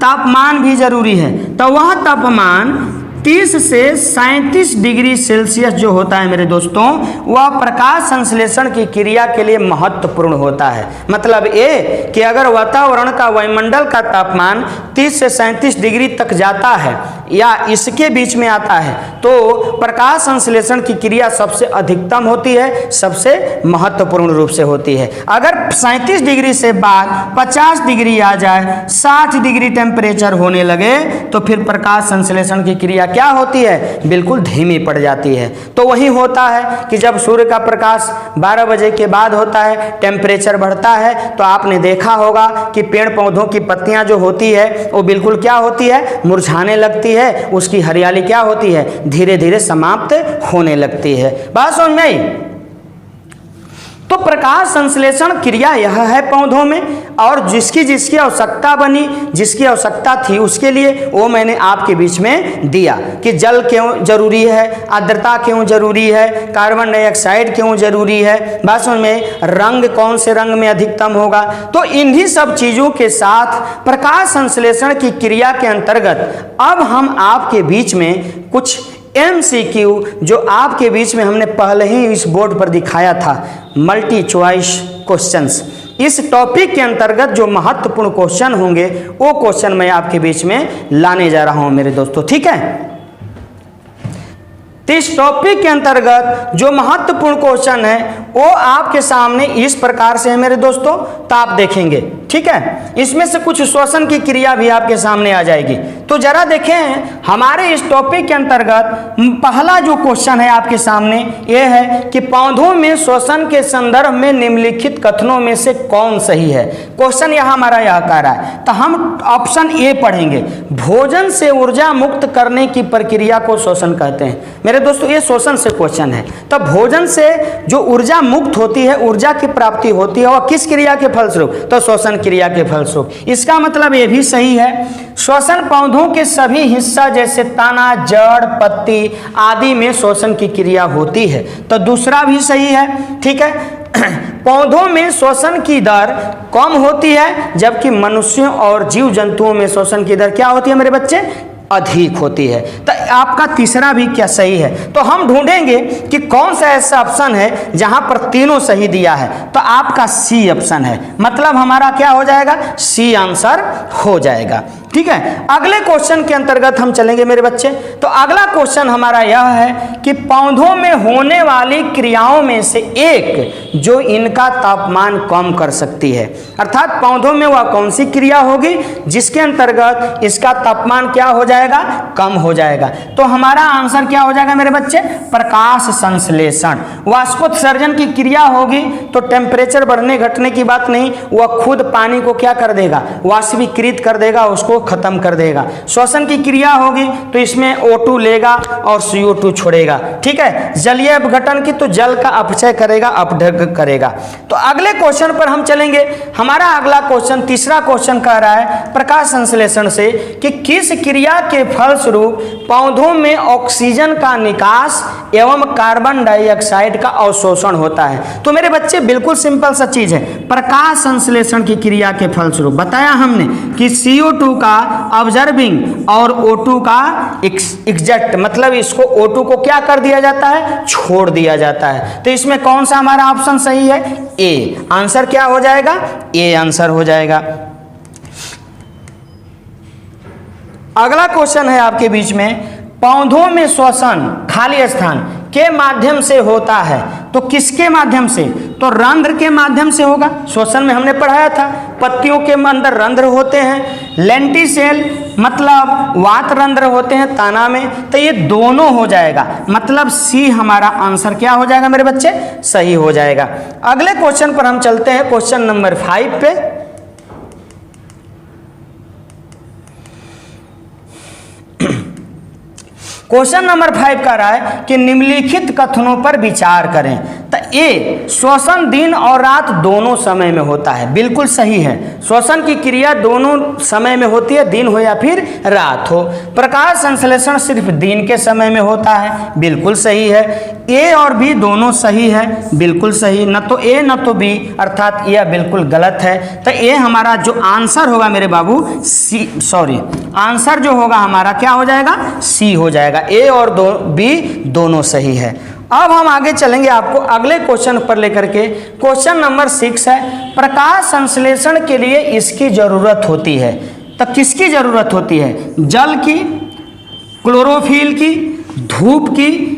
तापमान भी जरूरी है, तो वह तापमान 30 से 37 डिग्री सेल्सियस जो होता है मेरे दोस्तों, वह प्रकाश संश्लेषण की क्रिया के लिए महत्वपूर्ण होता है। मतलब ये कि अगर वातावरण का वायुमंडल का तापमान 30 से 37 डिग्री तक जाता है या इसके बीच में आता है तो प्रकाश संश्लेषण की क्रिया सबसे अधिकतम होती है, सबसे महत्वपूर्ण रूप से होती है। अगर 37 डिग्री से बाद 50 डिग्री आ जाए, 60 डिग्री टेम्परेचर होने लगे तो फिर प्रकाश संश्लेषण की क्रिया क्या होती है, बिल्कुल धीमी पड़ जाती है। तो वही होता है कि जब सूर्य का प्रकाश 12 बजे के बाद होता है, टेम्परेचर बढ़ता है, तो आपने देखा होगा कि पेड़ पौधों की पत्तियां जो होती है वो बिल्कुल क्या होती है, मुरझाने लगती है, उसकी हरियाली क्या होती है, धीरे धीरे समाप्त होने लगती है। बात समझ में आई? तो प्रकाश संश्लेषण क्रिया यह है पौधों में, और जिसकी जिसकी आवश्यकता बनी, जिसकी आवश्यकता थी उसके लिए वो मैंने आपके बीच में दिया कि जल क्यों जरूरी है, आर्द्रता क्यों जरूरी है, कार्बन डाइऑक्साइड क्यों जरूरी है, बात समझ में, रंग कौन से रंग में अधिकतम होगा। तो इन्हीं सब चीज़ों के साथ प्रकाश संश्लेषण की क्रिया के अंतर्गत अब हम आपके बीच में कुछ MCQ जो आपके बीच में हमने पहले ही इस बोर्ड पर दिखाया था, मल्टी चॉइस क्वेश्चंस, इस टॉपिक के अंतर्गत जो महत्वपूर्ण क्वेश्चन होंगे वो क्वेश्चन मैं आपके बीच में लाने जा रहा हूं मेरे दोस्तों, ठीक है। तो इस टॉपिक के अंतर्गत जो महत्वपूर्ण क्वेश्चन है वो आपके सामने इस प्रकार से है मेरे दोस्तों, तो आप देखेंगे, ठीक है। इसमें से कुछ श्वसन की क्रिया भी आपके सामने आ जाएगी। तो जरा देखें हमारे इस टॉपिक के अंतर्गत पहला जो क्वेश्चन है आपके सामने ये है कि पौधों में श्वसन के संदर्भ में निम्नलिखित कथनों में से कौन सही है। क्वेश्चन यह हमारा यह कह रहा है, तो हम ऑप्शन ए पढ़ेंगे, भोजन से ऊर्जा मुक्त करने की प्रक्रिया को श्वसन कहते हैं। मेरे दोस्तों ये श्वसन से क्वेश्चन है। तो भोजन से जो ऊर्जा मुक्त होती है, ऊर्जा की प्राप्ति होती है, वह किस क्रिया के फलस्वरूप, तो श्वसन क्रिया के फलस्वरूप। इसका मतलब ये भी सही है, श्वसन पौधों के सभी हिस्सा जैसे तना, जड़, पत्ती आदि में श्वसन की क्रिया होती है। तो दूसरा भी सही है, ठीक है। पौधों में श्वसन की दर कम होती है, जबकि मनुष्यों और जीव जंतुओं में श्वसन की दर क्या होती है मेरे बच्चे, अधिक होती है। तो आपका तीसरा भी क्या सही है। तो हम ढूंढेंगे कि कौन सा ऐसा ऑप्शन है जहां पर तीनों सही दिया है, तो आपका सी ऑप्शन है, मतलब हमारा क्या हो जाएगा, सी आंसर हो जाएगा, ठीक है। अगले क्वेश्चन के अंतर्गत हम चलेंगे मेरे बच्चे। तो अगला क्वेश्चन हमारा यह है कि पौधों में होने वाली क्रियाओं में से एक जो इनका तापमान कम कर सकती है, अर्थात पौधों में वह कौन सी क्रिया होगी जिसके अंतर्गत इसका तापमान क्या हो जाएगा, कम हो जाएगा। तो हमारा आंसर क्या हो जाएगा मेरे बच्चे, प्रकाश संश्लेषण। वाष्पोत्सर्जन की क्रिया होगी तो टेम्परेचर बढ़ने घटने की बात नहीं, वह खुद पानी को क्या कर देगा, वाष्पीकृत कर देगा, उसको खत्म कर देगा। श्वसन की क्रिया होगी तो इसमें O2 लेगा और CO2 छोड़ेगा, ठीक है। जलीय अपघटन की तो जल का अपचय करेगा, अपढग करेगा। तो अगले क्वेश्चन पर हम चलेंगे। हमारा अगला क्वेश्चन, तीसरा क्वेश्चन कह रहा है प्रकाश संश्लेषण से कि किस क्रिया के फलस्वरूप पौधों में ऑक्सीजन का निकास एवं कार्बन डाइऑक्साइड का अवशोषण होता है। तो मेरे बच्चे बिल्कुल सिंपल सा चीज है, प्रकाश संश्लेषण की क्रिया के फलस्वरूप बताया हमने कि CO2 का ऑब्जर्विंग और O2 का एग्जैक्ट, मतलब इसको O2 को क्या कर दिया जाता है, छोड़ दिया जाता है। तो इसमें कौन सा हमारा ऑप्शन सही है, ए। आंसर क्या हो जाएगा, ए आंसर हो जाएगा। अगला क्वेश्चन है आपके बीच में, पौधों में श्वसन खाली स्थान के माध्यम से होता है, तो किसके माध्यम से, तो रंध्र के माध्यम से होगा। श्वसन में हमने पढ़ाया था पत्तियों के अंदर रंध्र होते हैं, लेंटिसेल मतलब वात रंध्र होते हैं तना में, तो ये दोनों हो जाएगा, मतलब सी हमारा आंसर क्या हो जाएगा मेरे बच्चे, सही हो जाएगा। अगले क्वेश्चन पर हम चलते हैं, क्वेश्चन नंबर 5 पे। क्वेश्चन नंबर 5 कह रहा है कि निम्नलिखित कथनों पर विचार करें। तो ए, श्वसन दिन और रात दोनों समय में होता है, बिल्कुल सही है। श्वसन की क्रिया दोनों समय में होती है, दिन हो या फिर रात हो। प्रकाश संश्लेषण सिर्फ दिन के समय में होता है, बिल्कुल सही है। ए और बी दोनों सही है, बिल्कुल सही, न तो ए न तो बी, अर्थात यह बिल्कुल गलत है। तो ए हमारा जो आंसर होगा मेरे बाबू, सी, सॉरी, आंसर जो होगा हमारा क्या हो जाएगा, सी हो जाएगा। ए और बी दोनों सही है। अब हम आगे चलेंगे आपको अगले क्वेश्चन पर लेकर के। क्वेश्चन नंबर 6 है, प्रकाश संश्लेषण के लिए इसकी जरूरत होती है। तो किसकी जरूरत होती है, जल की, क्लोरोफिल की, धूप की,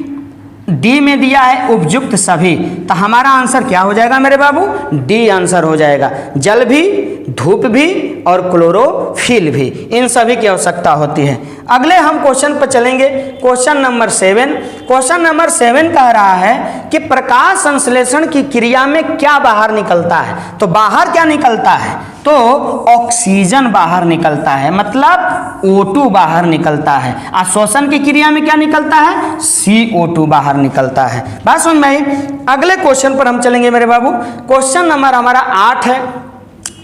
डी में दिया है उपयुक्त सभी। तो हमारा आंसर क्या हो जाएगा मेरे बाबू, डी आंसर हो जाएगा। जल भी, धूप भी और क्लोरोफिल भी, इन सभी की आवश्यकता होती है। अगले हम क्वेश्चन पर चलेंगे, क्वेश्चन नंबर 7। क्वेश्चन नंबर 7 कह रहा है कि प्रकाश संश्लेषण की क्रिया में क्या बाहर निकलता है। तो बाहर क्या निकलता है, तो ऑक्सीजन बाहर निकलता है, मतलब O2 बाहर निकलता है। अवशोषण की क्रिया में क्या निकलता है, CO2 बाहर निकलता है। बात समझ में आई। अगले क्वेश्चन पर हम चलेंगे मेरे बाबू। क्वेश्चन नंबर हमारा 8 है,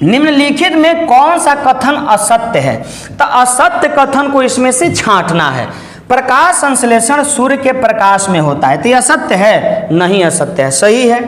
निम्नलिखित में कौन सा कथन असत्य है। तो असत्य कथन को इसमें से छांटना है। प्रकाश संश्लेषण सूर्य के प्रकाश में होता है, तो यह असत्य है, नहीं असत्य है, सही है।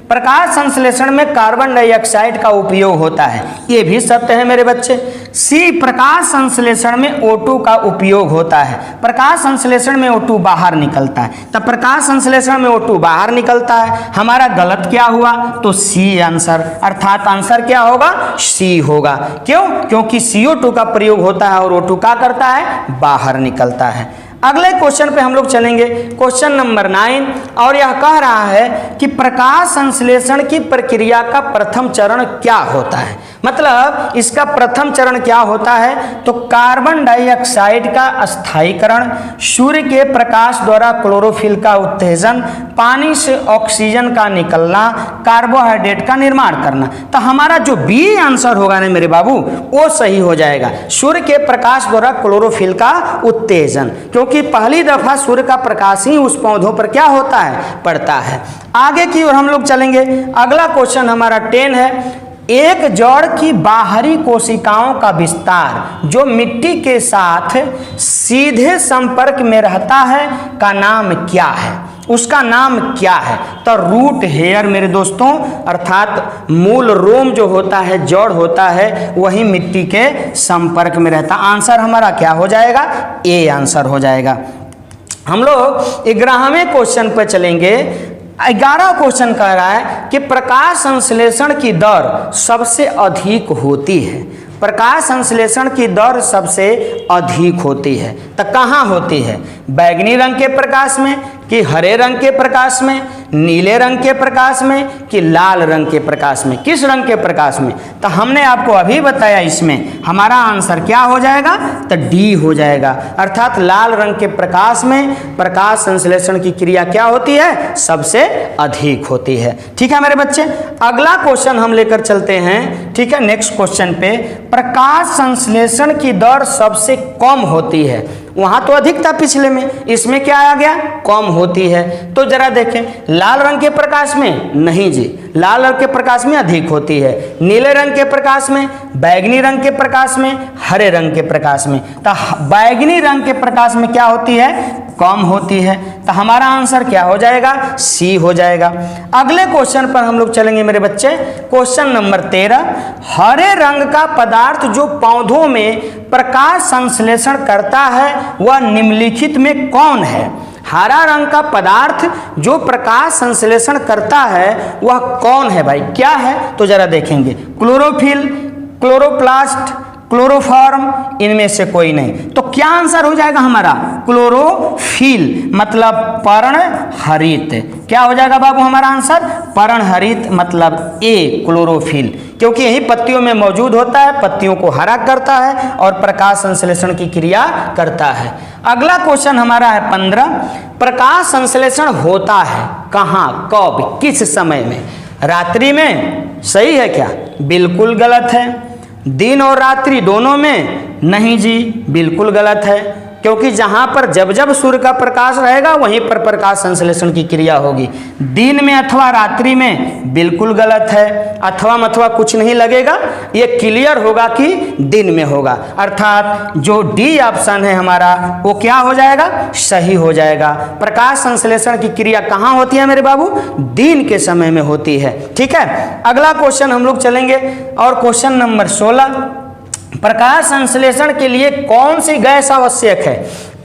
प्रकाश संश्लेषण में कार्बन डाइऑक्साइड का उपयोग होता है, ये भी सत्य है मेरे बच्चे। सी, प्रकाश संश्लेषण में O2 का उपयोग होता है। प्रकाश संश्लेषण में O2 बाहर निकलता है, तब प्रकाश संश्लेषण में O2 बाहर निकलता है। हमारा गलत क्या हुआ, तो सी आंसर, अर्थात आंसर क्या होगा, सी होगा। क्यों, क्योंकि CO2 का प्रयोग होता है और O2 क्या करता है, बाहर निकलता है। अगले क्वेश्चन पे हम लोग चलेंगे, क्वेश्चन नंबर 9, और यह कह रहा है कि प्रकाश संश्लेषण की प्रक्रिया का प्रथम चरण क्या होता है। मतलब इसका प्रथम चरण क्या होता है, तो कार्बन डाइऑक्साइड का स्थायीकरण, सूर्य के प्रकाश द्वारा क्लोरोफिल का उत्तेजन, पानी से ऑक्सीजन का निकलना, कार्बोहाइड्रेट का निर्माण करना। तो हमारा जो बी आंसर होगा ना मेरे बाबू, वो सही हो जाएगा। सूर्य के प्रकाश द्वारा क्लोरोफिल का उत्तेजन, क्योंकि पहली दफा सूर्य का प्रकाश ही उस पौधों पर क्या होता है, पड़ता है। आगे की ओर हम लोग चलेंगे। अगला क्वेश्चन हमारा 10 है, एक जड़ की बाहरी कोशिकाओं का विस्तार जो मिट्टी के साथ सीधे संपर्क में रहता है का नाम क्या है, उसका नाम क्या है। तो रूट हेयर मेरे दोस्तों, अर्थात मूल रोम जो होता है, जड़ होता है, वही मिट्टी के संपर्क में रहता। आंसर हमारा क्या हो जाएगा, ए आंसर हो जाएगा। हम लोग 11वें क्वेश्चन पर चलेंगे। 11 क्वेश्चन कह रहा है कि प्रकाश संश्लेषण की दर सबसे अधिक होती है। प्रकाश संश्लेषण की दर सबसे अधिक होती है, तो कहाँ होती है, बैगनी रंग के प्रकाश में, कि हरे रंग के प्रकाश में, नीले रंग के प्रकाश में, कि लाल रंग के प्रकाश में, किस रंग के प्रकाश में। तो हमने आपको अभी बताया, इसमें हमारा आंसर क्या हो जाएगा, तो डी हो जाएगा। अर्थात लाल रंग के प्रकाश में प्रकाश संश्लेषण की क्रिया क्या होती है, सबसे अधिक होती है। ठीक है मेरे बच्चे, अगला क्वेश्चन हम लेकर चलते हैं। ठीक है, नेक्स्ट क्वेश्चन पे, प्रकाश संश्लेषण की दर सबसे कम होती है। वहां तो अधिक था पिछले में, इसमें क्या आ गया, कम होती है। तो जरा देखें, लाल रंग के प्रकाश में नहीं जी, लाल रंग के प्रकाश में अधिक होती है, नीले रंग के प्रकाश में, बैगनी रंग के प्रकाश में, हरे रंग के प्रकाश में। तो बैगनी रंग के प्रकाश में क्या होती है, कम होती है। तो हमारा आंसर क्या हो जाएगा, सी हो जाएगा। अगले क्वेश्चन पर हम लोग चलेंगे मेरे बच्चे, क्वेश्चन नंबर 13, हरे रंग का पदार्थ जो पौधों में प्रकाश संश्लेषण करता है वह निम्नलिखित में कौन है। हरा रंग का पदार्थ जो प्रकाश संश्लेषण करता है वह कौन है भाई, क्या है, तो जरा देखेंगे, क्लोरोफिल, क्लोरोप्लास्ट, क्लोरोफॉर्म, इनमें से कोई नहीं। तो क्या आंसर हो जाएगा हमारा, क्लोरोफिल, मतलब पर्णहरित। क्या हो जाएगा बाबू हमारा आंसर, पर्णहरित, मतलब ए क्लोरोफिल, क्योंकि यही पत्तियों में मौजूद होता है, पत्तियों को हरा करता है और प्रकाश संश्लेषण की क्रिया करता है। अगला क्वेश्चन हमारा है 15, प्रकाश संश्लेषण होता है कहाँ, कब, किस समय में, रात्रि में, सही है क्या, बिल्कुल गलत है। दिन और रात्रि दोनों में, नहीं जी, बिल्कुल गलत है, क्योंकि जहां पर जब जब सूर्य का प्रकाश रहेगा वहीं पर प्रकाश संश्लेषण की क्रिया होगी। दिन में अथवा रात्रि में बिल्कुल गलत है, अथवा कुछ नहीं लगेगा, ये क्लियर होगा कि दिन में होगा। अर्थात जो डी ऑप्शन है हमारा वो क्या हो जाएगा, सही हो जाएगा। प्रकाश संश्लेषण की क्रिया कहाँ होती है मेरे बाबू, दिन के समय में होती है। ठीक है, अगला क्वेश्चन हम लोग चलेंगे, और क्वेश्चन नंबर 16, प्रकाश संश्लेषण के लिए कौन सी गैस आवश्यक है,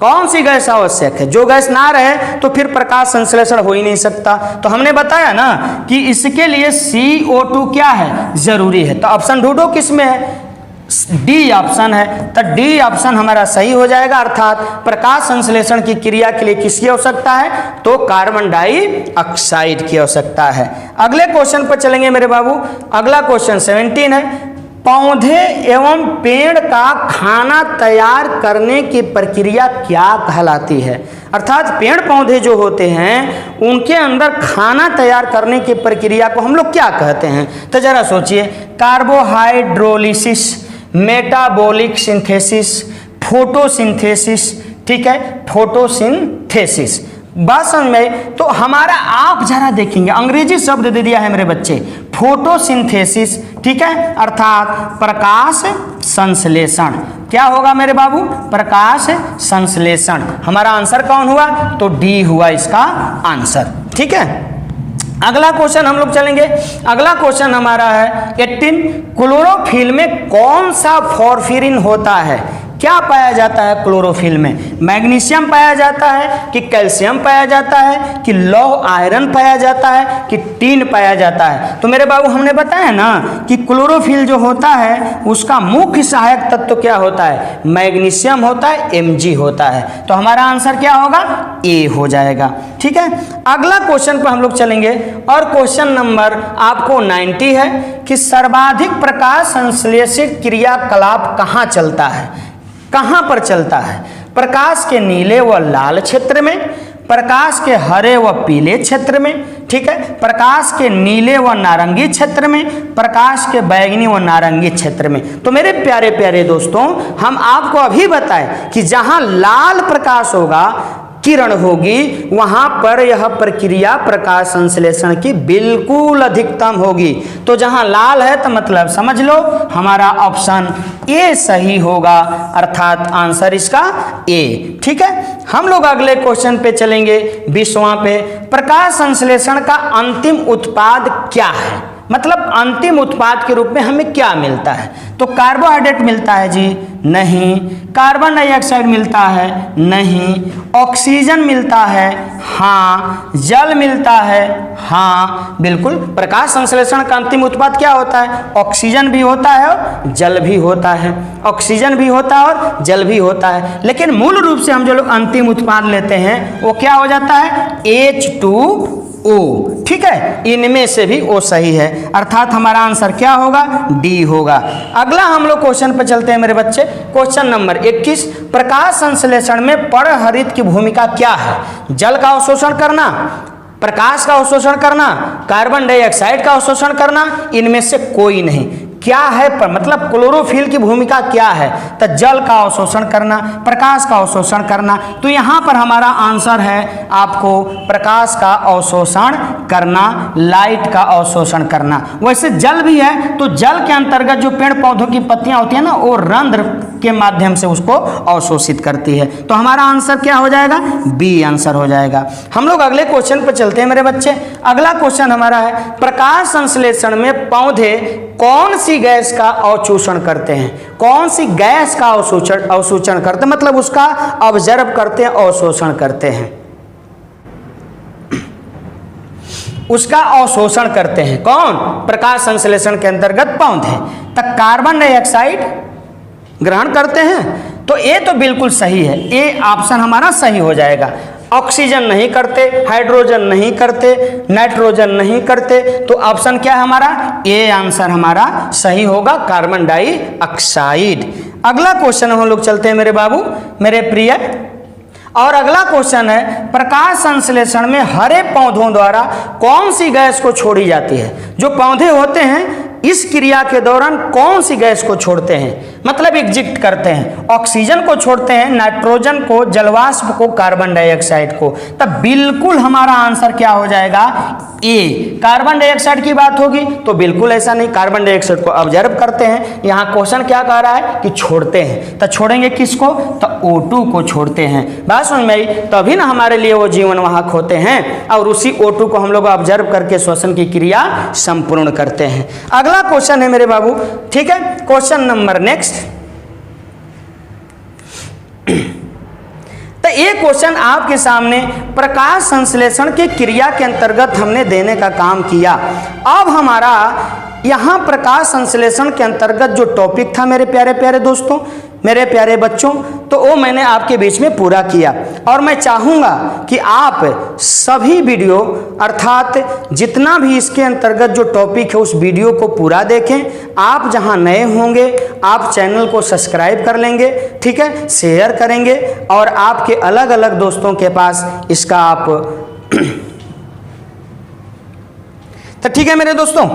कौन सी गैस आवश्यक है। जो गैस ना रहे तो फिर प्रकाश संश्लेषण हो ही नहीं सकता। तो हमने बताया ना कि इसके लिए CO2 क्या है, जरूरी है। तो ऑप्शन ढूंढो किस में है, डी ऑप्शन है। तो डी ऑप्शन हमारा सही हो जाएगा। अर्थात प्रकाश संश्लेषण की क्रिया के लिए किसकी आवश्यकता है, तो कार्बन डाइऑक्साइड की आवश्यकता है। अगले क्वेश्चन पर चलेंगे मेरे बाबू। अगला क्वेश्चन 17 है, पौधे एवं पेड़ का खाना तैयार करने की प्रक्रिया क्या कहलाती है? अर्थात पेड़ पौधे जो होते हैं उनके अंदर खाना तैयार करने की प्रक्रिया को हम लोग क्या कहते हैं? तो जरा सोचिए, कार्बोहाइड्रोलिसिस, मेटाबॉलिक सिंथेसिस, फोटोसिंथेसिस, ठीक है, फोटोसिंथेसिस। बात समझ में? तो हमारा आप जरा देखेंगे, अंग्रेजी शब्द दे दिया है मेरे बच्चे, फोटोसिंथेसिस, ठीक है, अर्थात प्रकाश संश्लेषण। क्या होगा मेरे बाबू? प्रकाश संश्लेषण। हमारा आंसर कौन हुआ? तो डी हुआ इसका आंसर, ठीक है। अगला क्वेश्चन हम लोग चलेंगे। अगला क्वेश्चन हमारा है 18, क्लोरोफिल में कौन सा फॉस्फोरिन होता है? क्या पाया जाता है क्लोरोफिल में? मैग्नीशियम पाया जाता है कि कैल्शियम पाया जाता है कि लौह आयरन पाया जाता है कि टीन पाया जाता है? तो मेरे बाबू हमने बताया ना कि क्लोरोफिल जो होता है उसका मुख्य सहायक तत्व क्या होता है? मैग्नीशियम होता है, Mg होता है। तो हमारा आंसर क्या होगा? ए हो जाएगा, ठीक है। अगला क्वेश्चन पर हम लोग चलेंगे और क्वेश्चन नंबर आपको 90 है कि सर्वाधिक प्रकाश संश्लेषित क्रियाकलाप कहाँ चलता है? कहाँ पर चलता है? प्रकाश के नीले व लाल क्षेत्र में, प्रकाश के हरे व पीले क्षेत्र में, ठीक है, प्रकाश के नीले व नारंगी क्षेत्र में, प्रकाश के बैंगनी व नारंगी क्षेत्र में। तो मेरे प्यारे प्यारे दोस्तों, हम आपको अभी बताएं कि जहां लाल प्रकाश होगा, किरण होगी, वहां पर यह प्रक्रिया प्रकाश संश्लेषण की बिल्कुल अधिकतम होगी। तो जहां लाल है तो मतलब समझ लो हमारा ऑप्शन ए सही होगा, अर्थात आंसर इसका ए, ठीक है। हम लोग अगले क्वेश्चन पे चलेंगे, 20वां पे। प्रकाश संश्लेषण का अंतिम उत्पाद क्या है? मतलब अंतिम उत्पाद के रूप में हमें क्या मिलता है? तो कार्बोहाइड्रेट मिलता है जी? नहीं। कार्बन डाइऑक्साइड मिलता है? नहीं। ऑक्सीजन मिलता है? हाँ। जल मिलता है? हाँ, बिल्कुल। प्रकाश संश्लेषण का अंतिम उत्पाद क्या होता है? ऑक्सीजन भी होता है और जल भी होता है। ऑक्सीजन भी होता है और जल भी होता है। लेकिन मूल रूप से हम जो लोग अंतिम उत्पाद लेते हैं वो क्या हो जाता है? H2O, ठीक है। इनमें से भी O सही है, अर्थात हमारा आंसर क्या होगा? डी होगा। अगला हम लोग क्वेश्चन पर चलते हैं मेरे बच्चे। क्वेश्चन नंबर 21, प्रकाश संश्लेषण में परहरित की भूमिका क्या है? जल का अवशोषण करना, प्रकाश का अवशोषण करना, कार्बन डाइऑक्साइड का अवशोषण करना, इनमें से कोई नहीं। क्या है पर मतलब क्लोरोफिल की भूमिका क्या है? तो जल का अवशोषण करना, प्रकाश का अवशोषण करना। तो यहाँ पर हमारा आंसर है आपको प्रकाश का अवशोषण करना, लाइट का अवशोषण करना। वैसे जल भी है, तो जल के अंतर्गत जो पेड़ पौधों की पत्तियां होती है ना, वो रंध्र के माध्यम से उसको अवशोषित करती है। तो हमारा आंसर क्या हो जाएगा? बी आंसर हो जाएगा। हम लोग अगले क्वेश्चन पर चलते हैं मेरे बच्चे। अगला क्वेश्चन हमारा है, प्रकाश संश्लेषण में पौधे कौन सी गैस का अवशोषण करते हैं? कौन सी गैस का अवशोषण करते हैं, मतलब उसका ऑब्जर्व करते हैं, अवशोषण करते हैं, उसका अवशोषण करते हैं। कौन? प्रकाश संश्लेषण के अंतर्गत पौधे। तो कार्बन डाइऑक्साइड ग्रहण करते हैं, तो ये तो बिल्कुल सही है, ए ऑप्शन हमारा सही हो जाएगा। ऑक्सीजन नहीं करते, हाइड्रोजन नहीं करते, नाइट्रोजन नहीं करते, तो ऑप्शन क्या है हमारा? ए आंसर हमारा सही होगा, कार्बन डाइऑक्साइड। अगला क्वेश्चन हम लोग चलते हैं मेरे बाबू, मेरे प्रिय। और अगला क्वेश्चन है, प्रकाश संश्लेषण में हरे पौधों द्वारा कौन सी गैस को छोड़ी जाती है? जो पौधे होते हैं इस क्रिया के दौरान कौन सी गैस को छोड़ते हैं, मतलब एग्जिट करते हैं? ऑक्सीजन को छोड़ते हैं, नाइट्रोजन को, जलवाष्प को, कार्बन डाइऑक्साइड को। तब बिल्कुल हमारा आंसर क्या हो जाएगा? ए। कार्बन डाइऑक्साइड की बात होगी तो बिल्कुल ऐसा नहीं, कार्बन डाइऑक्साइड को ऑब्जर्व करते हैं। यहाँ क्वेश्चन क्या कह रहा है कि छोड़ते हैं, तो छोड़ेंगे किसको? तो O2 को छोड़ते हैं। बात समझ में आई? तभी ना हमारे लिए वो जीवन वाहक होते हैं, और उसी O2 को हम लोग ऑब्जर्व करके श्वसन की क्रिया संपूर्ण करते हैं। अगला क्वेश्चन है मेरे बाबू, ठीक है, क्वेश्चन नंबर नेक्स्ट। तो ये क्वेश्चन आपके सामने प्रकाश संश्लेषण की क्रिया के अंतर्गत हमने देने का काम किया। अब हमारा यहाँ प्रकाश संश्लेषण के अंतर्गत जो टॉपिक था मेरे प्यारे प्यारे दोस्तों, मेरे प्यारे बच्चों, तो वो मैंने आपके बीच में पूरा किया। और मैं चाहूँगा कि आप सभी वीडियो अर्थात जितना भी इसके अंतर्गत जो टॉपिक है उस वीडियो को पूरा देखें। आप जहाँ नए होंगे आप चैनल को सब्सक्राइब कर लेंगे, ठीक है, शेयर करेंगे और आपके अलग अलग दोस्तों के पास इसका आप तो ठीक है मेरे दोस्तों,